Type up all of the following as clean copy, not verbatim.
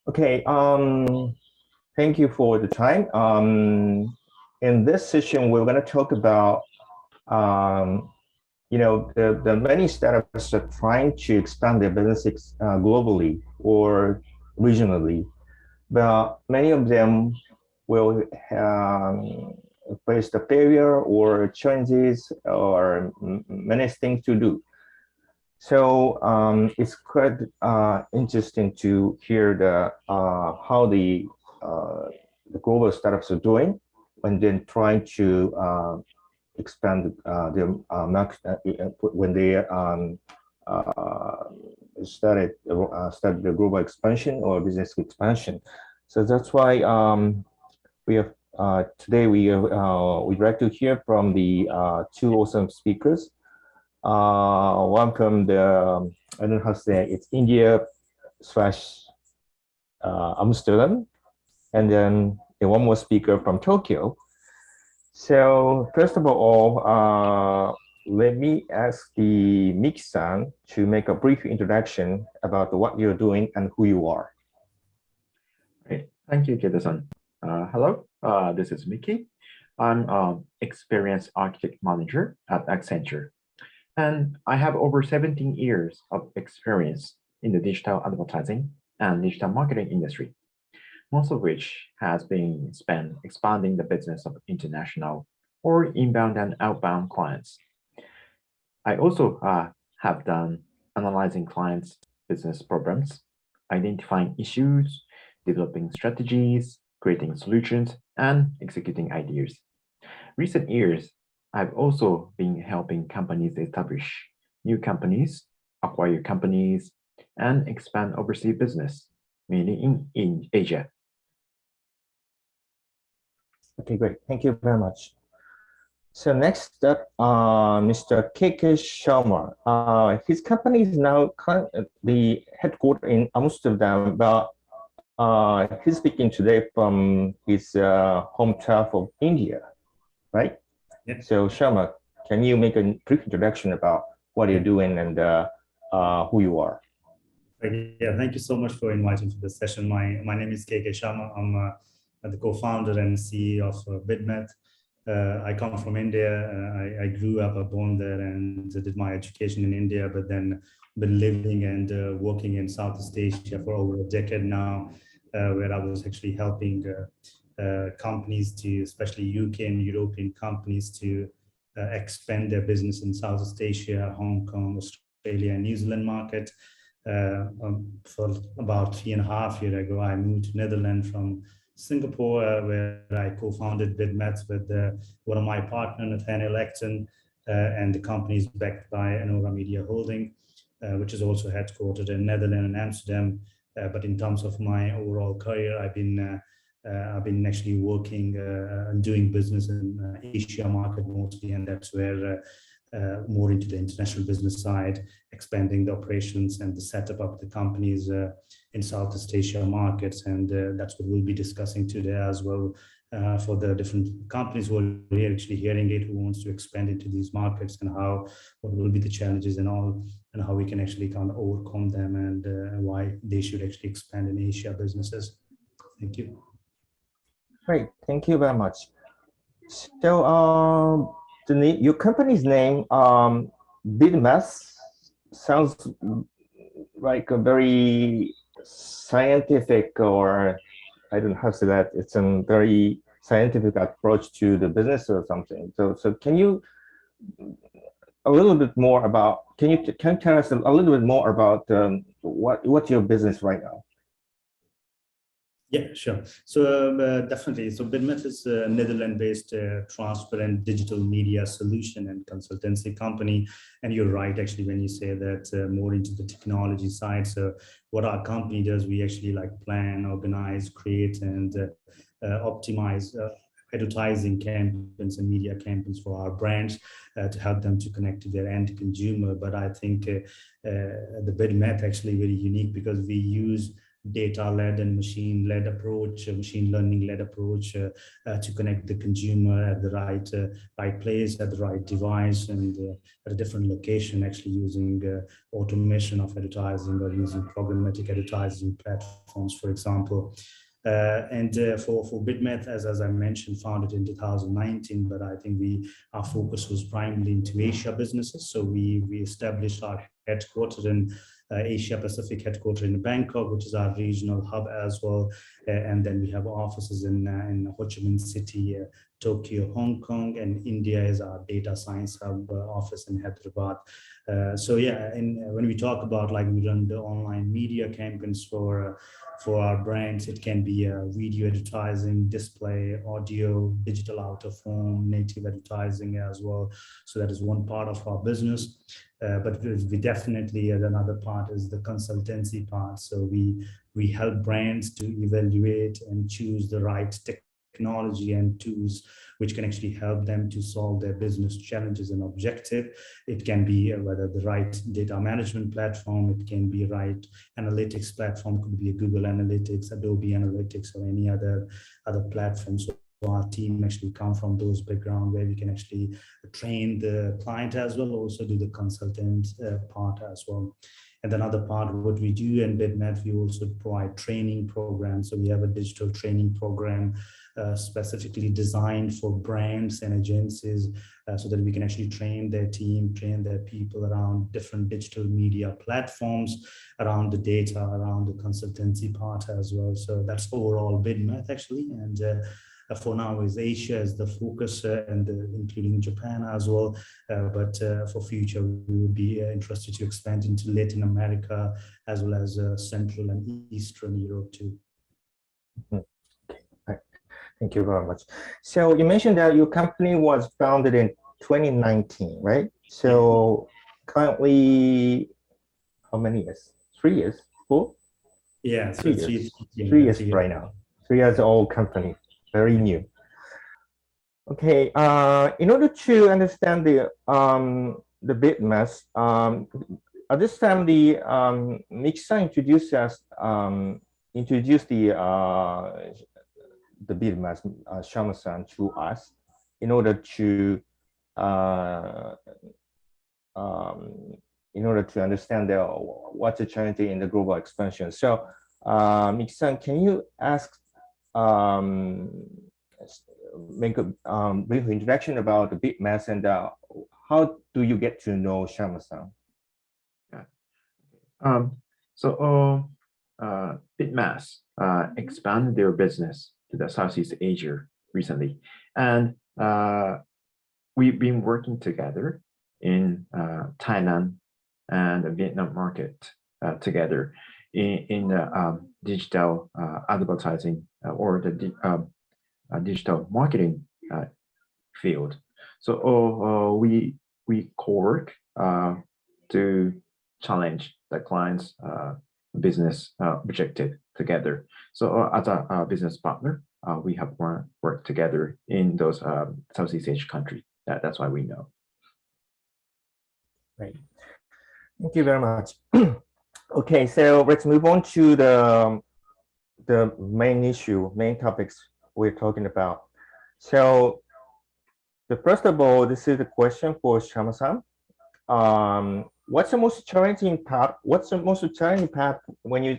Okay, thank you for the time. In this session, we're going to talk about, the many startups are trying to expand their businesses globally or regionally, but many of them will face the failure or challenges or many things to do. So it's quite interesting to hear how the global startups are doing and then trying to expand their market when they started the global expansion or business expansion. So that's why we have today we'd like to hear from the two awesome speakers. One from the I don't know how to say it, it's India / Amsterdam, and then one more speaker from Tokyo. So first of all, let me ask the Miki-san to make a brief introduction about what you're doing and who you are. Great. Thank you, Keita-san. Hello, this is Miki. I'm an experienced architect manager at Accenture, and I have over 17 years of experience in the digital advertising and digital marketing industry, most of which has been spent expanding the business of international or inbound and outbound clients. I also have done analyzing clients' business problems, identifying issues, developing strategies, creating solutions, and executing ideas. Recent years, I've also been helping companies establish new companies, acquire companies, and expand overseas business, mainly in Asia. Okay, great. Thank you very much. So next up, Mr. KK Sharma. His company is now the headquarters in Amsterdam, but he's speaking today from his home turf of India, right? Yeah. So Sharma, can you make a brief introduction about what you're doing and who you are? Yeah, thank you so much for inviting to this session. My name is KK Sharma. I'm the co-founder and CEO of BRIDGE. I come from India. I grew up, born there, and did my education in India, but then been living and working in Southeast Asia for over a decade now, where I was actually helping companies to, especially UK and European companies, to expand their business in Southeast Asia, Hong Kong, Australia, and New Zealand market. For about 3.5 years ago, I moved to Netherlands from Singapore, where I co-founded BRIDGE with one of my partners, Nathaniel Acton, and the company is backed by Anora Media Holding, which is also headquartered in Netherlands and Amsterdam. But in terms of my overall career, I've been actually working and doing business in Asia market mostly, and that's where more into the international business side, expanding the operations and the setup of the companies in Southeast Asia markets. And that's what we'll be discussing today as well, for the different companies who are actually hearing it, who wants to expand into these markets, and what will be the challenges and all, and how we can actually kind of overcome them, and why they should actually expand in Asia businesses. Thank you. Great, thank you very much. So your company's name, BRIDGE, sounds like a very scientific, or I don't know how to say that. It's a very scientific approach to the business or something. So can you a little bit more about? Can you tell us a little bit more about what's your business right now? Yeah, sure. So definitely. So BRIDGE is a Netherlands-based transparent digital media solution and consultancy company. And you're right, actually, when you say that more into the technology side. So what our company does, we actually plan, organize, create, and optimize advertising campaigns and media campaigns for our brands to help them to connect to their end consumer. But I think the BRIDGE actually very unique because we use data-led and machine-led approach, machine learning-led approach to connect the consumer at the right place, at the right device, and at a different location, actually using automation of advertising or using programmatic advertising platforms, for example. For BidMath, as I mentioned, founded in 2019, but I think our focus was primarily into Asia businesses. So we established our headquarters in Asia Pacific headquarters in Bangkok, which is our regional hub as well. And then we have offices in Ho Chi Minh City, Tokyo, Hong Kong, and India is our data science hub office in Hyderabad. So yeah, when we talk about like we run the online media campaigns for our brands, it can be video advertising, display, audio, digital out of home, native advertising as well. So that is one part of our business. But we definitely, another part is the consultancy part. So we help brands to evaluate and choose the right technology and tools which can actually help them to solve their business challenges and objective. It can be whether the right data management platform, it can be right analytics platform, could be a Google Analytics, Adobe Analytics, or any other platforms. So our team actually come from those backgrounds where we can actually train the client as well, also do the consultant part as well. And another part of what we do in BidMath, we also provide training programs. So we have a digital training program specifically designed for brands and agencies so that we can actually train their team, train their people around different digital media platforms, around the data, around the consultancy part as well. So that's overall BidMath actually. And for now is Asia is the focus and including Japan as well. But for future, we would be interested to expand into Latin America as well as Central and Eastern Europe too. Thank you very much. So you mentioned that your company was founded in 2019, right? So currently, how many years? 3 years? 4? Yeah, so 3 years. 3 years right now. 3 years old company, very new. Okay. In order to understand the BidMath, at this time Miki-san introduced the BidMath, Shama-san, to us in order to understand what's the challenge in the global expansion. So, Miki-san, can you make a brief introduction about the BidMath and how do you get to know Shama-san? Yeah. So BidMath expanded their business to the Southeast Asia recently, and we've been working together in Thailand and the Vietnam market together in the digital advertising or the digital marketing field. So we co-work to challenge the client's business objective together. So as a business partner, we have worked together in those Southeast Asian countries. That's why we know. Right. Thank you very much. Okay, so let's move on to the main topics we're talking about. So first of all, this is a question for Shama-san. What's the most challenging part? What's the most challenging part when you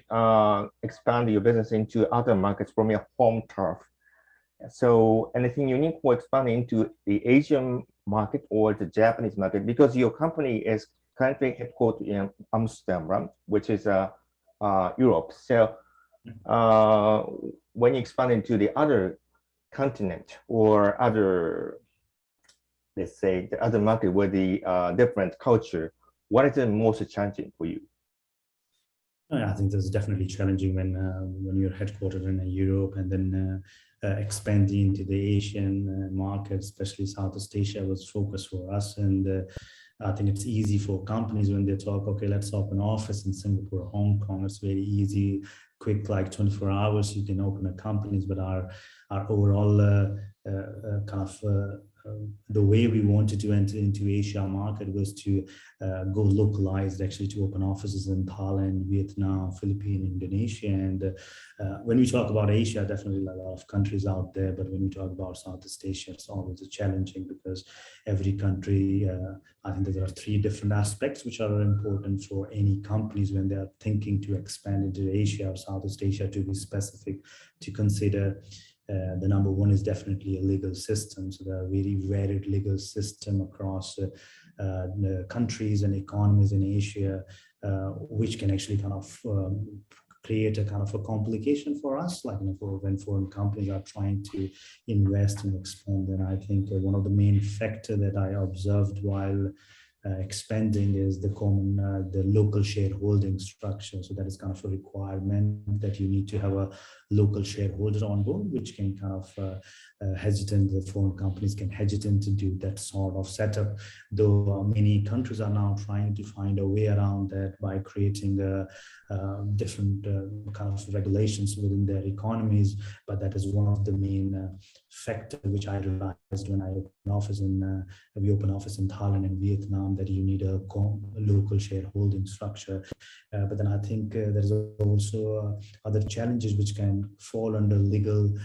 expand your business into other markets from your home turf? So anything unique for expanding into the Asian market or the Japanese market? Because your company is currently headquartered in Amsterdam, which is Europe. So when you expand into the other continent or other, let's say, the other market with the different culture, what is the most challenging for you? I think this is definitely challenging when you're headquartered in Europe and then expanding into the Asian market, especially Southeast Asia was focus for us. And I think it's easy for companies when they talk, okay, let's open an office in Singapore or Hong Kong. It's very easy, quick, like 24 hours, you can open a company, but our overall kind of the way we wanted to enter into Asia market was to go localized, actually, to open offices in Thailand, Vietnam, Philippines, Indonesia. And when we talk about Asia, definitely a lot of countries out there. But when we talk about Southeast Asia, it's always challenging because every country, I think there are 3 different aspects which are important for any companies when they are thinking to expand into Asia or Southeast Asia, to be specific, to consider. The number 1 is definitely a legal system. So there are very varied legal system across the countries and economies in Asia, which can actually kind of create a kind of a complication for us, like, when foreign companies are trying to invest and expand. And I think one of the main factors that I observed while expanding is the local shareholding structure. So that is kind of a requirement that you need to have a local shareholder on board, which can kind of the foreign companies can hesitate to do that sort of setup. Though many countries are now trying to find a way around that by creating different kind of regulations within their economies. But that is one of the main factors which I realized when I we open office in Thailand and Vietnam, that you need a local shareholding structure. But then I think there's also other challenges which can fall under legal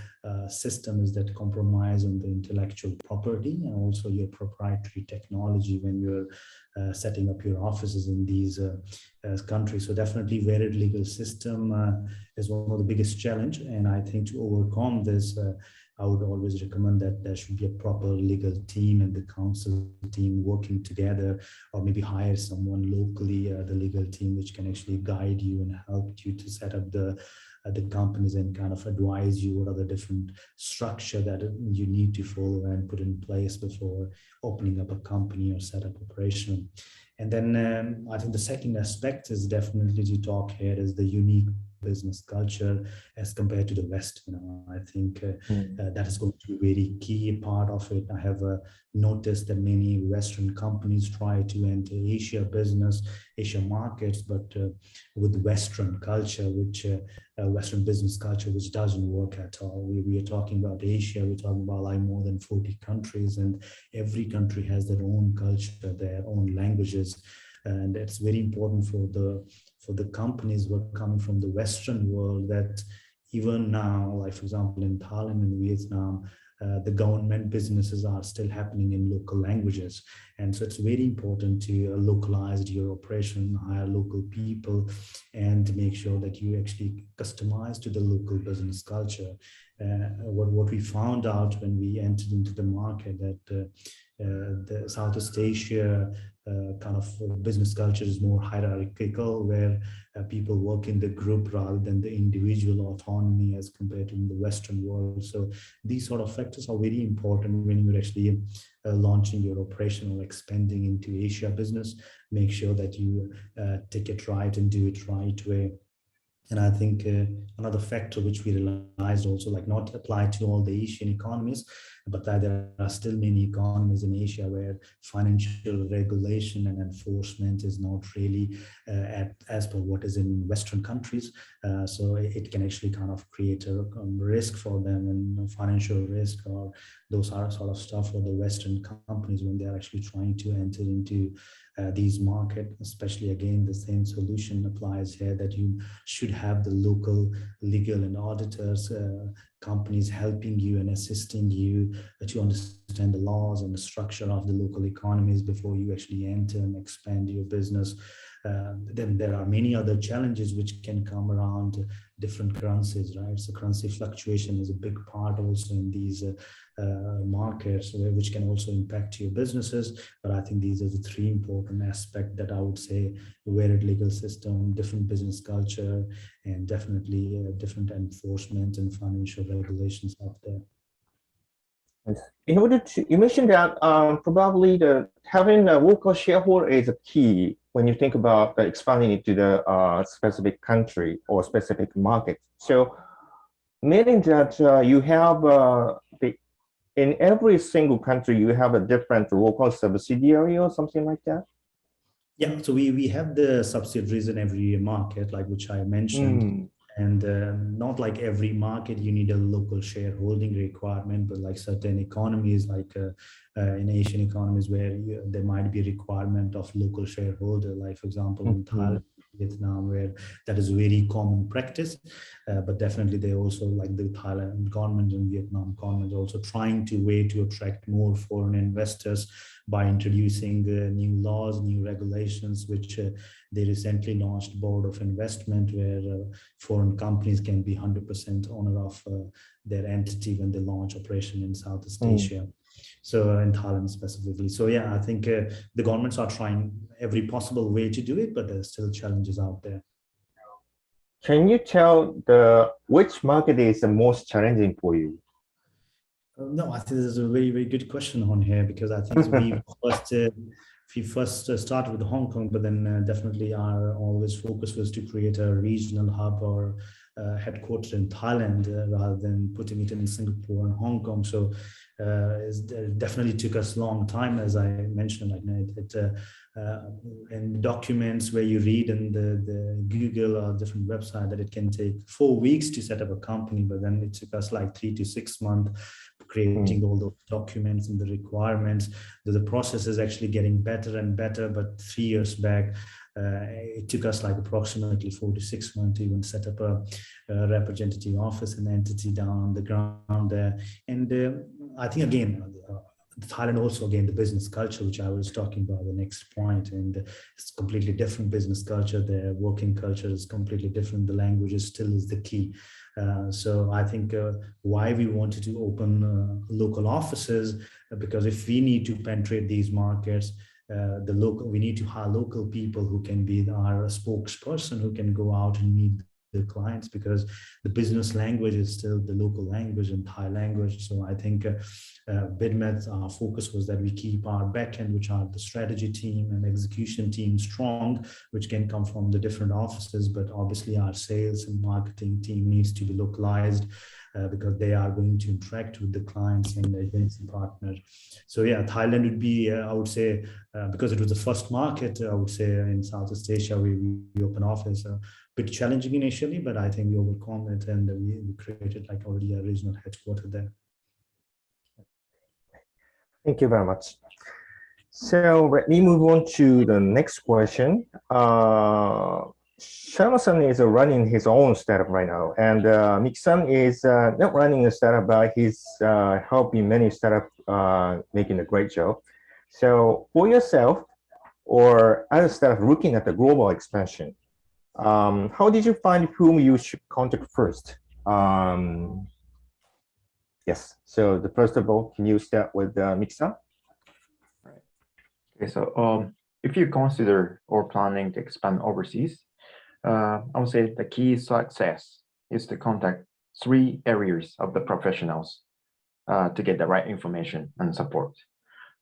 system, is that compromise on the intellectual property and also your proprietary technology when you're setting up your offices in these countries. So definitely varied legal system is one of the biggest challenge. And I think to overcome this, I would always recommend that there should be a proper legal team and the council team working together, or maybe hire someone locally, the legal team, which can actually guide you and help you to set up the companies and kind of advise you what are the different structure that you need to follow and put in place before opening up a company or set up operation. And then I think the second aspect is definitely to talk here is the unique business culture as compared to the West. I think that is going to be a very key part of it. I have noticed that many Western companies try to enter Asia markets, but with Western culture, which Western business culture, which doesn't work at all. We are talking about Asia, we're talking about like more than 40 countries, and every country has their own culture, their own languages. And it's very important for the companies who are coming from the Western world that even now, like for example, in Thailand and Vietnam, the government businesses are still happening in local languages. And so it's very important to localize your operation, hire local people, and make sure that you actually customize to the local business culture. What we found out when we entered into the market, that the Southeast Asia kind of business culture is more hierarchical, where people work in the group rather than the individual autonomy as compared to in the Western world. So these sort of factors are very important when you're actually launching your operation or expanding into Asia business. Make sure that you take it right and do it right way. And I think another factor which we realized also, like not apply to all the Asian economies, but that there are still many economies in Asia where financial regulation and enforcement is not really as per what is in Western countries. So it can actually kind of create a risk for them, and financial risk, or those are sort of stuff for the Western companies when they are actually trying to enter into these markets. Especially again, the same solution applies here, that you should have the local legal and auditors companies helping you and assisting you to understand the laws and the structure of the local economies before you actually enter and expand your business. Then there are many other challenges which can come around different currencies, right? So currency fluctuation is a big part also in these markets, which can also impact your businesses. But I think these are the 3 important aspects that I would say: varied legal system, different business culture, and definitely different enforcement and financial regulations out there. In order to, you mentioned that probably having a local shareholder is a key when you think about expanding into the specific country or specific market. So meaning that you have in every single country, you have a different local subsidiary or something like that? Yeah, so we have the subsidiaries in every market, like which I mentioned. And not like every market you need a local shareholding requirement, but like certain economies, like in Asian economies where there might be a requirement of local shareholder, like for example in Thailand, Vietnam, where that is very common practice. But definitely they also, like the Thailand government and Vietnam government, also trying to way to attract more foreign investors by introducing new laws, new regulations, which they recently launched Board of Investment, where foreign companies can be 100% owner of their entity when they launch operation in Southeast Asia. So in Thailand specifically. So yeah, I think the governments are trying every possible way to do it, but there's still challenges out there. Can you tell which market is the most challenging for you? No, I think this is a very, very good question on here, because I think we first started with Hong Kong, but then definitely our always focus was to create a regional hub or headquarters in Thailand rather than putting it in Singapore and Hong Kong. So it definitely took us a long time, as I mentioned, like in documents where you read in the Google or different website that it can take 4 weeks to set up a company, but then it took us like 3 to 6 months creating all those documents and the requirements. The process is actually getting better and better, but 3 years back, it took us like approximately 4 to 6 months to even set up a representative office and entity down on the ground there. And I think again, Thailand also, again, the business culture, which I was talking about, the next point, and it's completely different business culture. Their working culture is completely different. The language is still is the key. So I think why we wanted to open local offices, because if we need to penetrate these markets, we need to hire local people who can be our spokesperson, who can go out and meet the clients, because the business language is still the local language and Thai language. So I think BidMet, our focus was that we keep our backend, which are the strategy team and execution team, strong, which can come from the different offices, but obviously our sales and marketing team needs to be localized because they are going to interact with the clients and the agency partners. So yeah, Thailand would be, I would say, because it was the first market, I would say in Southeast Asia, we open office. Bit challenging initially, but I think we overcome it, and we created like already a regional headquarters there. Thank you very much. So let me move on to the next question. Sharma-san is running his own startup right now, and Miki-san is not running a startup, but he's helping many startups making a great job. So for yourself or other startup looking at the global expansion, how did you find whom you should contact first? Yes, so first of all, can you start with Miki-san? Right. Okay, so if you consider or planning to expand overseas, I would say the key success is to contact 3 areas of the professionals to get the right information and support.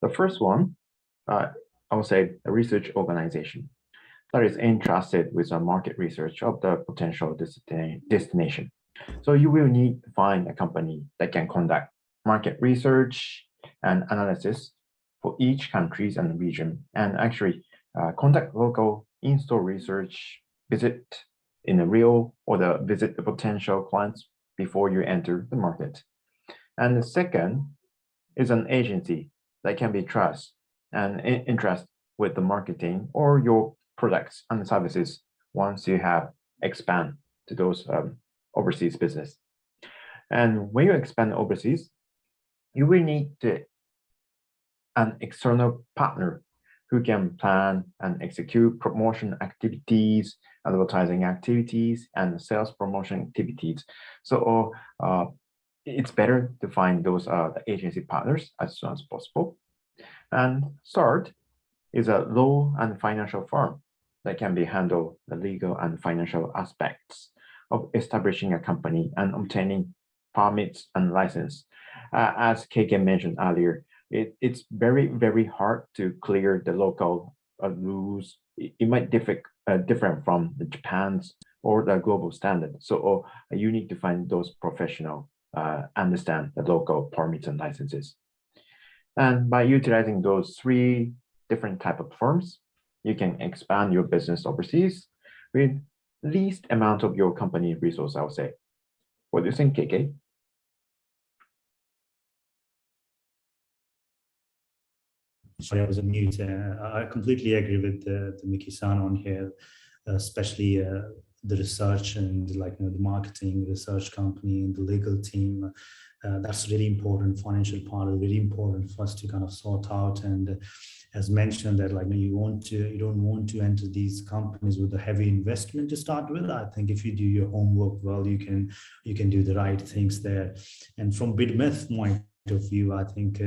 The first one, I would say a research organization that is entrusted with a market research of the potential destination. So you will need to find a company that can conduct market research and analysis for each countries and region, and actually conduct local in-store research, visit in the real or visit the potential clients before you enter the market. And the second is an agency that can be trusted and interested with the marketing or your products and services once you have expand to those overseas business. And when you expand overseas, you will need an external partner who can plan and execute promotion activities, advertising activities, and sales promotion activities. So it's better to find those the agency partners as soon as possible. And third is a law and financial firm that can be handle the legal and financial aspects of establishing a company and obtaining permits and license. As KK mentioned earlier, it's very, very hard to clear the local rules. It might different from the Japan's or the global standard. So you need to find those professional understand the local permits and licenses. And by utilizing those 3 different type of firms, you can expand your business overseas with least amount of your company resource, I would say. What do you think, KK? Sorry, I was on mute. I completely agree with the Miki-san on here, especially the research and the marketing research company and the legal team. That's really important. Financial part is really important for us to kind of sort out. And as mentioned, that you don't want to enter these companies with a heavy investment to start with. I think if you do your homework well, you can do the right things there. And from BidMeth point of view, I think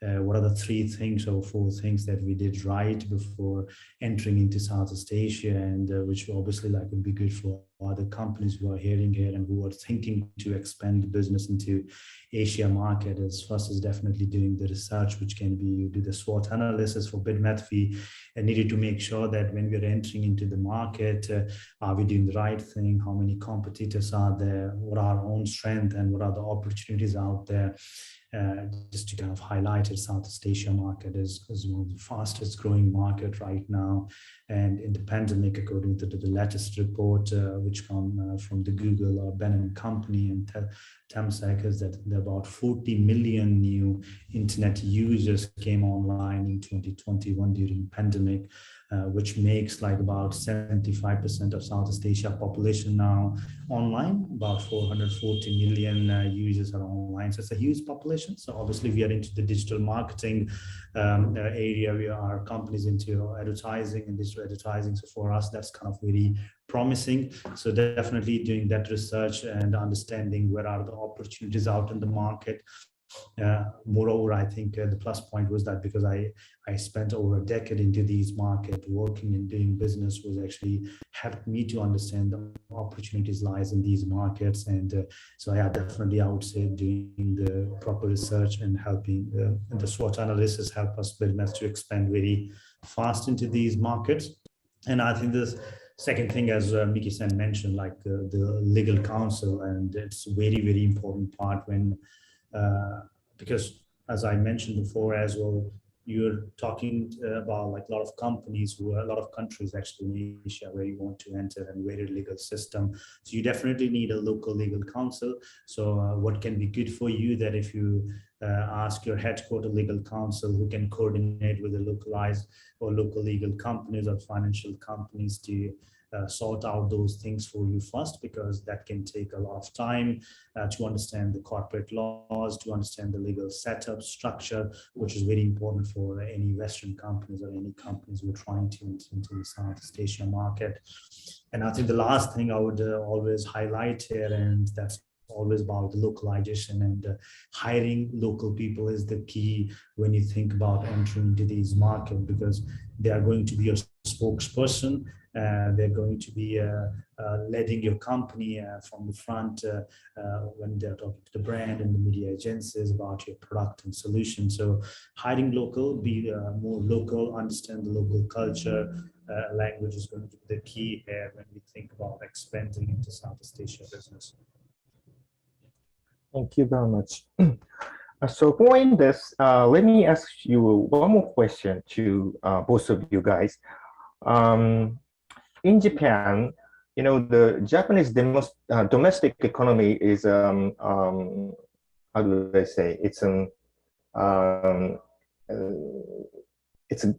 what are the 3 things or 4 things that we did right before entering into Southeast Asia, and which obviously would be good for other companies who are hearing here and who are thinking to expand the business into Asia market. As first is definitely doing the research, which can be you do the SWOT analysis for BidMeth. We needed to make sure that when we're entering into the market, are we doing the right thing? How many competitors are there? What are our own strengths and what are the opportunities out there? Just to kind of highlight it, Southeast Asia market is one of the fastest growing market right now. And in the pandemic, according to the latest report, which come from the Google or Ben & Company and Temasek, is that there are about 40 million new internet users came online in 2021 during pandemic, which makes about 75% of Southeast Asia population now online. About 440 million users are online. So it's a huge population. So obviously we are into the digital marketing area. We are companies into advertising and digital advertising. So for us, that's kind of very promising. So definitely doing that research and understanding where are the opportunities out in the market. Moreover, I think the plus point was that because I spent over a decade into these markets working and doing business, was actually helped me to understand the opportunities lies in these markets. And so yeah, definitely I would say doing the proper research and helping the SWOT analysis help us BidMeth to expand very fast into these markets. And I think this second thing, as Miki-san mentioned, the legal counsel, and it's a very, very important part when because as I mentioned before as well, you're talking about a lot of companies a lot of countries actually in Asia where you want to enter and very legal system. So you definitely need a local legal counsel. So what can be good for you that if you ask your headquarter legal counsel who can coordinate with the localized or local legal companies or financial companies to sort out those things for you first, because that can take a lot of time to understand the corporate laws, to understand the legal setup structure, which is very important for any Western companies or any companies who are trying to enter into the Southeast Asia market. And I think the last thing I would always highlight here, and that's always about the localization and hiring local people is the key when you think about entering into these markets, because they are going to be your spokesperson. They're going to be leading your company from the front when they're talking to the brand and the media agencies about your product and solution. So hiring local, be more local, understand the local culture, language is going to be the key here when we think about expanding into Southeast Asia business. Thank you very much. So following this, let me ask you one more question to both of you guys. In Japan, the Japanese domestic economy is, how do I say, it's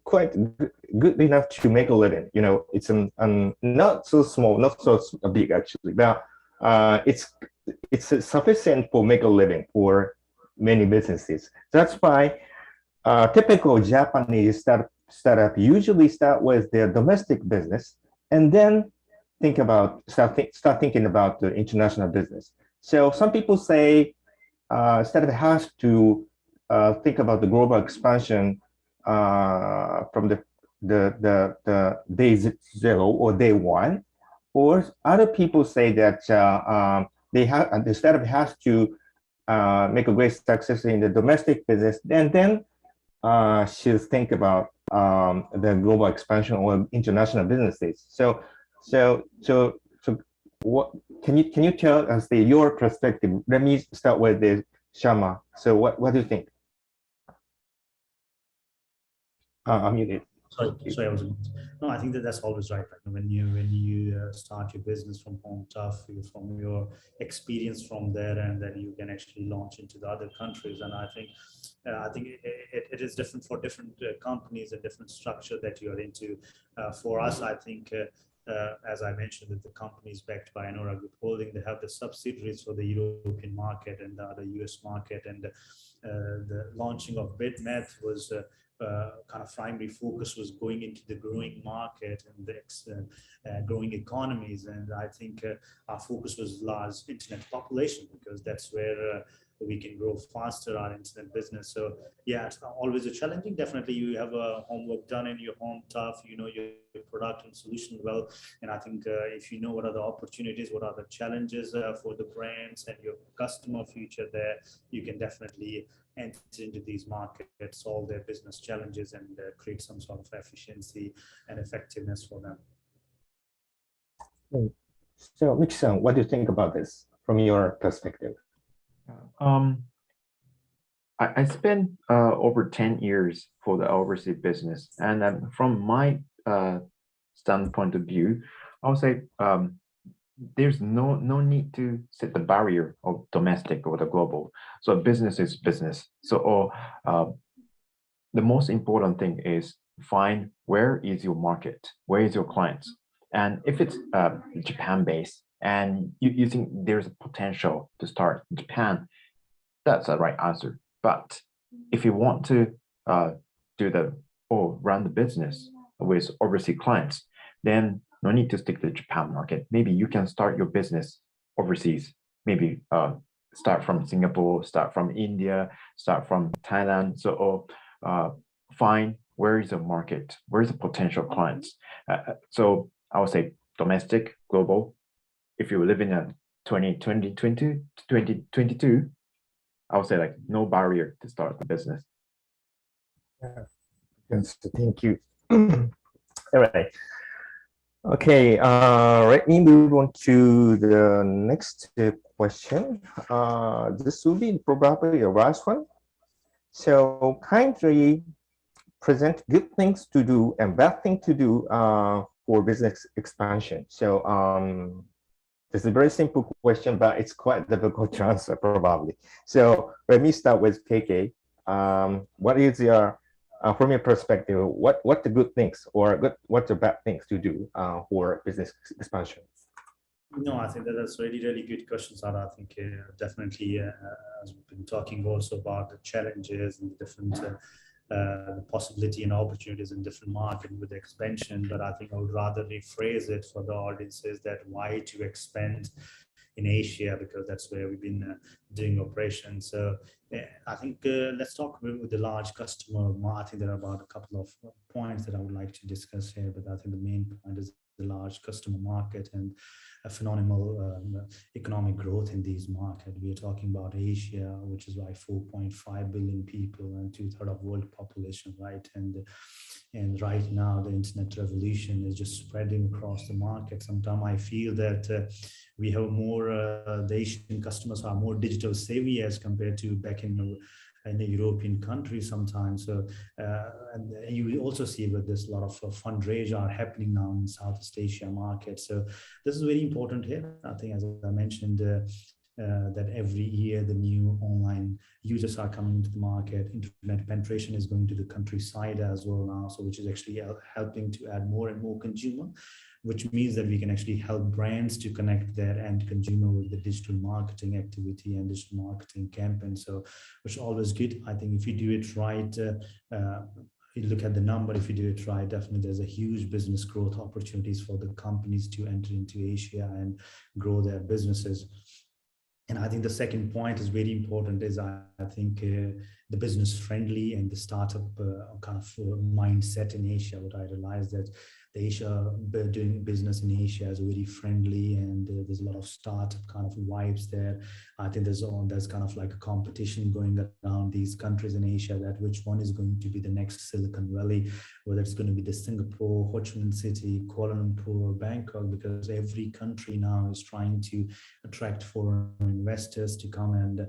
quite good enough to make a living. It's not so small, not so big actually, but it's sufficient for make a living for many businesses. That's why typical Japanese startup usually start with their domestic business and then start thinking about the international business. So some people say startup has to think about the global expansion from the day 0 or day 1, or other people say that the startup has to make a great success in the domestic business, and then should think about the global expansion or international businesses. So what can you tell us your perspective? Let me start with the Shama. So what do you think? I'm muted. Sorry, I was no. I think that's always right. Like when you start your business from home tough, from your experience from there, and then you can actually launch into the other countries. And I think it is different for different companies and different structure that you are into. For us, I think. As I mentioned, that the companies backed by Anora Group Holding, they have the subsidiaries for the European market and the other US market. And the launching of BidMath was kind of primary focus was going into the growing market and the growing economies. And I think our focus was large internet population, because that's where we can grow faster our internet business. So yeah, it's always a challenging. Definitely you have a homework done in your home tough, you know your product and solution well. And I think if you know what are the opportunities, what are the challenges for the brands and your customer future there, you can definitely enter into these markets, solve their business challenges, and create some sort of efficiency and effectiveness for them. So Miki-san, what do you think about this from your perspective? I spent over 10 years for the overseas business, and from my standpoint of view, I would say there's no need to set the barrier of domestic or the global. So business is business. So the most important thing is find where is your market, where is your clients, and if it's Japan based and you think there's a potential to start in Japan, that's the right answer. But if you want to run the business with overseas clients, then no need to stick to the Japan market. Maybe you can start your business overseas. Maybe start from Singapore, start from India, start from Thailand. So find where is the market, where is the potential clients. So I would say domestic, global. If you live in a 2022, I would say like no barrier to start the business. Yes, thank you. All right. Okay, let me move on to the next question. This will be probably the last one. So kindly present good things to do and bad things to do for business expansion. So this is a very simple question, but it's quite difficult to answer probably. So let me start with KK. What is your, from your perspective, what the good things or what the bad things to do for business expansion? No, I think that's really good questions. I think definitely, as we've been talking also about the challenges and the different possibility and opportunities in different markets with expansion. But I think I would rather rephrase it for the audiences that why to expand in Asia, because that's where we've been doing operations. So I think let's talk with the large customer. I think there are about a couple of points that I would like to discuss here, but I think the main point is the large customer market and a phenomenal economic growth in these markets. We are talking about Asia, which is like 4.5 billion people and 2/3 of world population, right? And right now the internet revolution is just spreading across the market. Sometimes I feel that we have more, the Asian customers are more digital savvy as compared to back in the European countries sometimes. So, and you will also see that there's a lot of fundraising are happening now in Southeast Asia market. So this is very important here. I think, as I mentioned, that every year the new online users are coming into the market. Internet penetration is going to the countryside as well now, so which is actually helping to add more and more consumer, which means that we can actually help brands to connect their end consumer with the digital marketing activity and digital marketing campaign. So, which is always good. I think if you do it right, you look at the number, if you do it right, definitely there's a huge business growth opportunities for the companies to enter into Asia and grow their businesses. And I think the second point is very important is I think the business friendly and the startup kind of mindset in Asia. What I realized that doing business in Asia is very friendly, and there's a lot of startup kind of vibes there. I think there's kind of like a competition going around these countries in Asia, that which one is going to be the next Silicon Valley, whether it's going to be the Singapore, Ho Chi Minh City, Kuala Lumpur, or Bangkok, because every country now is trying to attract foreign investors to come and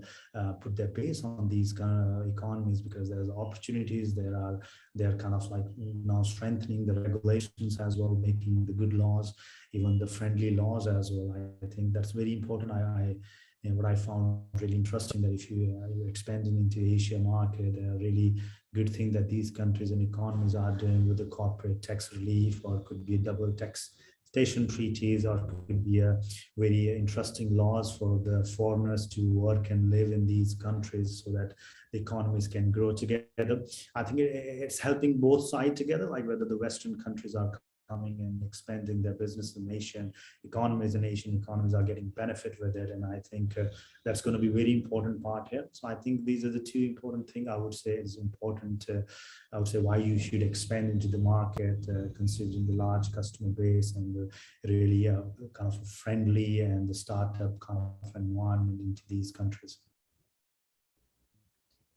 put their base on these kind of economies, because there's opportunities. They're kind of like now strengthening the regulations as well, making the good laws, even the friendly laws as well. I think that's very important. And what I found really interesting, that if you're expanding into Asia market, a really good thing that these countries and economies are doing with the corporate tax relief, or could be a double taxation treaties, or could be a very interesting laws for the foreigners to work and live in these countries, so that the economies can grow together. I think it's helping both sides together, like whether the Western countries are coming and expanding their business in Asian economies, and Asian economies are getting benefit with it. And I think that's going to be a very important part here. So I think these are the two important things I would say is important. I would say why you should expand into the market, considering the large customer base and the really kind of friendly and the startup kind of environment into these countries.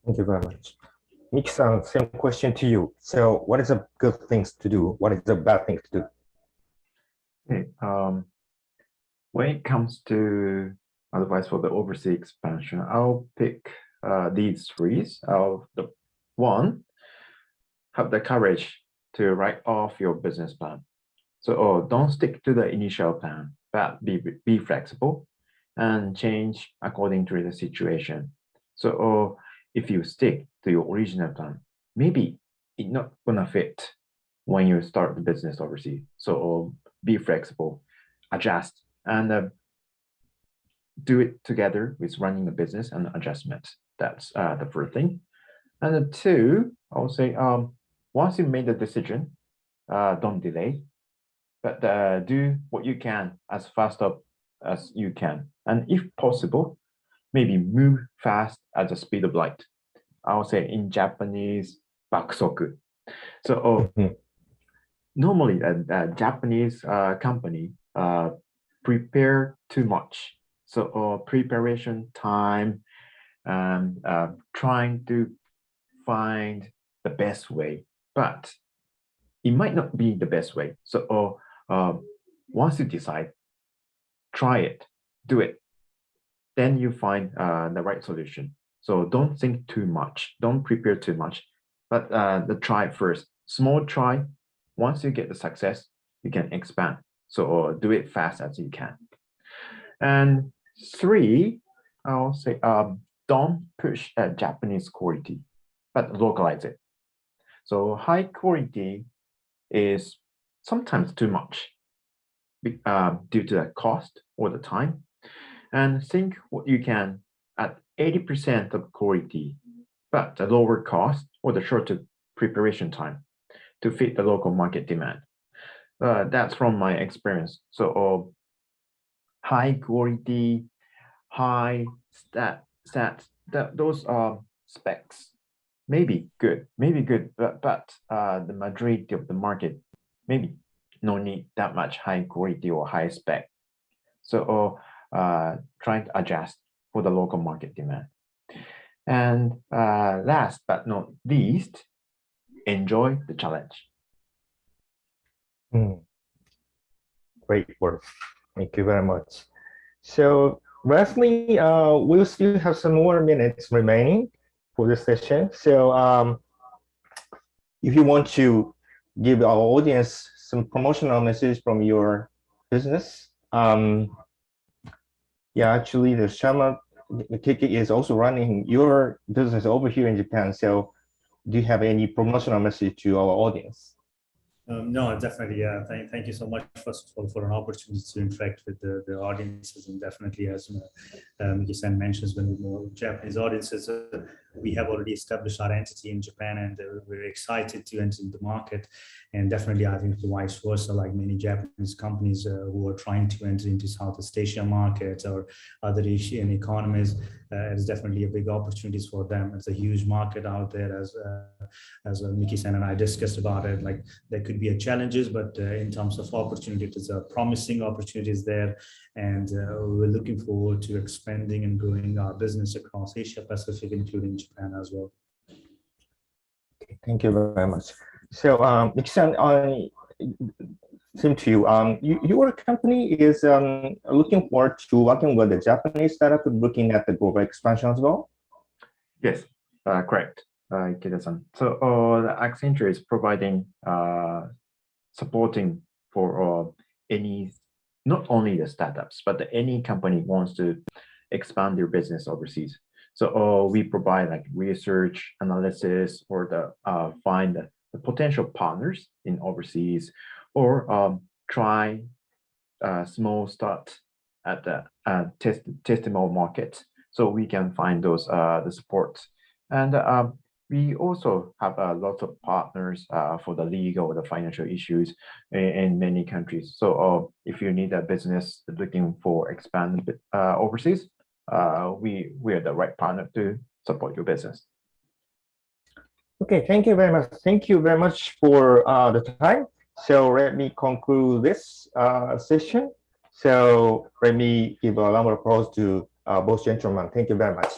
Thank you very much. Miki-san, same question to you. So what is the good things to do? What is the bad things to do? Okay. When it comes to advice for the overseas expansion, I'll pick these three. The one, have the courage to write off your business plan. So don't stick to the initial plan, but be flexible and change according to the situation. So if you stick to your original plan, maybe it's not gonna fit when you start the business overseas. So be flexible, adjust, and do it together with running a business and adjustment. That's the first thing. And the two, I would say, once you made the decision, don't delay, but do what you can as fast up as you can. And if possible, maybe move fast at the speed of light. I would say in Japanese, bakusoku. So normally a Japanese company prepare too much. So preparation time and trying to find the best way, but it might not be the best way. So once you decide, try it, do it, then you find the right solution. So don't think too much, don't prepare too much, but try first. Small try. Once you get the success, you can expand. So do it fast as you can. And three, I'll say, don't push Japanese quality, but localize it. So high quality is sometimes too much due to the cost or the time. And think what you can at 80% of quality, but the lower cost or the shorter preparation time to fit the local market demand. That's from my experience. So high quality, high stats, those are specs. Maybe good, but the majority of the market, maybe no need that much high quality or high spec. So trying to adjust for the local market demand. And last but not least, enjoy the challenge. Great work. Thank you very much. So lastly, we'll still have some more minutes remaining for this session. So if you want to give our audience some promotional message from your business, yeah, actually the Shama Kiki is also running your business over here in Japan. So do you have any promotional message to our audience? No, definitely. Yeah. Thank you so much, first of all, for an opportunity to interact with the audiences. And definitely, as Miki-san mentions, when we more Japanese audiences, we have already established our entity in Japan, and we're excited to enter the market. And definitely, I think the vice versa, like many Japanese companies who are trying to enter into Southeast Asia markets or other Asian economies, it's definitely a big opportunities for them. It's a huge market out there, as Miki-san and I discussed about it. Like there could be a challenges, but in terms of opportunity, it's a promising opportunities there, and we're looking forward to expanding and growing our business across Asia Pacific, including Japan as well. Okay, thank you very much. So, Miki-san, same to you. Your company is looking forward to working with the Japanese startup, looking at the global expansion as well? Yes, correct, Ikeda-san. So the Accenture is providing supporting for any, not only the startups, but any company wants to expand their business overseas. So we provide like research, analysis, or the find the potential partners in overseas, or try small start at the testimonial market, so we can find those the support. And we also have lots of partners for the legal, the financial issues in many countries. So if you need a business looking for expand overseas, we are the right partner to support your business. Okay, thank you very much. Thank you very much for the time. So let me conclude this session. So let me give a round of applause to both gentlemen. Thank you very much.